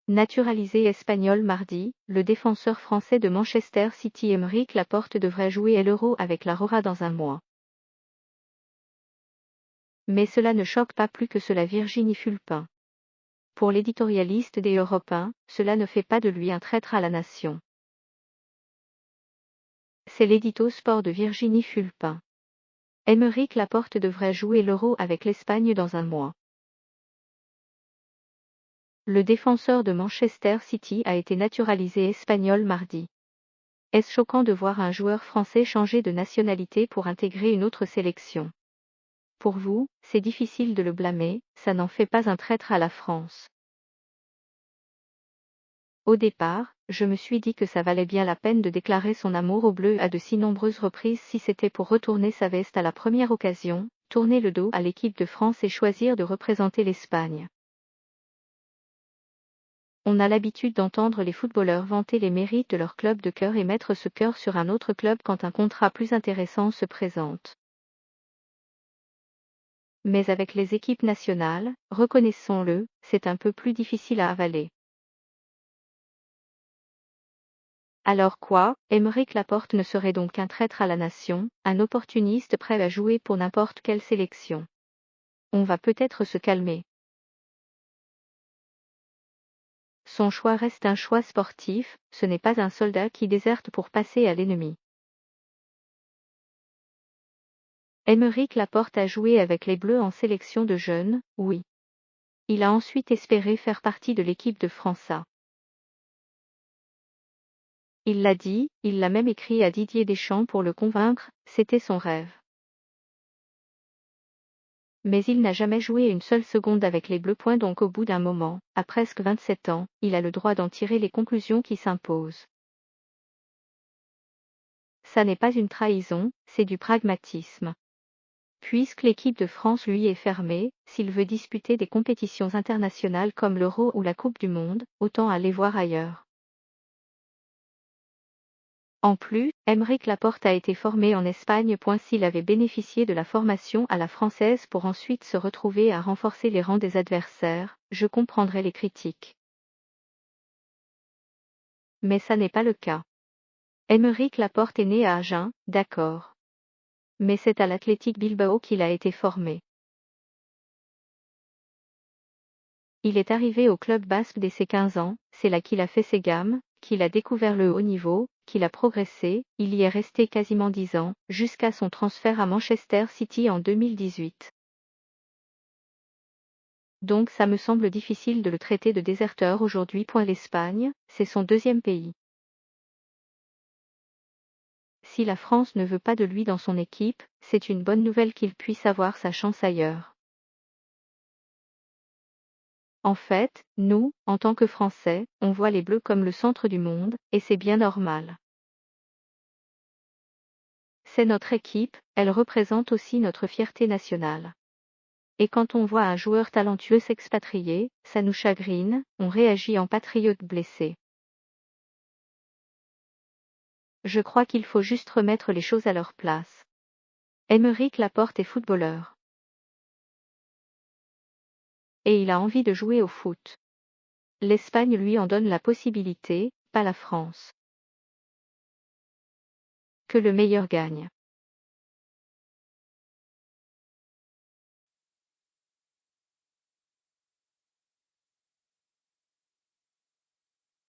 Naturalisé espagnol mardi, le défenseur français de Manchester City Aymeric Laporte devrait jouer l'Euro avec la Rora dans un mois. Mais cela ne choque pas plus que cela Virginie Fulpin. Pour l'éditorialiste des Européens, cela ne fait pas de lui un traître à la nation. C'est l'édito sport de Virginie Fulpin. Aymeric Laporte devrait jouer l'Euro avec l'Espagne dans un mois. Le défenseur de Manchester City a été naturalisé espagnol mardi. Est-ce choquant de voir un joueur français changer de nationalité pour intégrer une autre sélection? Pour vous, c'est difficile de le blâmer, ça n'en fait pas un traître à la France. Au départ, je me suis dit que ça valait bien la peine de déclarer son amour au bleu à de si nombreuses reprises si c'était pour retourner sa veste à la première occasion, tourner le dos à l'équipe de France et choisir de représenter l'Espagne. On a l'habitude d'entendre les footballeurs vanter les mérites de leur club de cœur et mettre ce cœur sur un autre club quand un contrat plus intéressant se présente. Mais avec les équipes nationales, reconnaissons-le, c'est un peu plus difficile à avaler. Alors quoi, Aymeric Laporte ne serait donc qu'un traître à la nation, un opportuniste prêt à jouer pour n'importe quelle sélection. On va peut-être se calmer. Son choix reste un choix sportif, ce n'est pas un soldat qui déserte pour passer à l'ennemi. Aymeric Laporte a joué avec les Bleus en sélection de jeunes, oui. Il a ensuite espéré faire partie de l'équipe de France A. Il l'a dit, il l'a même écrit à Didier Deschamps pour le convaincre, c'était son rêve. Mais il n'a jamais joué une seule seconde avec les Bleus. Donc au bout d'un moment, à presque 27 ans, il a le droit d'en tirer les conclusions qui s'imposent. Ça n'est pas une trahison, c'est du pragmatisme. Puisque l'équipe de France lui est fermée, s'il veut disputer des compétitions internationales comme l'Euro ou la Coupe du Monde, autant aller voir ailleurs. En plus, Aymeric Laporte a été formé en Espagne. S'il avait bénéficié de la formation à la française pour ensuite se retrouver à renforcer les rangs des adversaires, je comprendrais les critiques. Mais ça n'est pas le cas. Aymeric Laporte est né à Agen, d'accord. Mais c'est à l'Athletic Bilbao qu'il a été formé. Il est arrivé au club basque dès ses 15 ans, c'est là qu'il a fait ses gammes, qu'il a découvert le haut niveau, qu'il a progressé, il y est resté quasiment 10 ans, jusqu'à son transfert à Manchester City en 2018. Donc ça me semble difficile de le traiter de déserteur aujourd'hui. L'Espagne, c'est son deuxième pays. Si la France ne veut pas de lui dans son équipe, c'est une bonne nouvelle qu'il puisse avoir sa chance ailleurs. En fait, nous, en tant que Français, on voit les Bleus comme le centre du monde, et c'est bien normal. C'est notre équipe, elle représente aussi notre fierté nationale. Et quand on voit un joueur talentueux s'expatrier, ça nous chagrine, on réagit en patriote blessé. Je crois qu'il faut juste remettre les choses à leur place. Aymeric Laporte est footballeur. Et il a envie de jouer au foot. L'Espagne lui en donne la possibilité, pas la France. Que le meilleur gagne.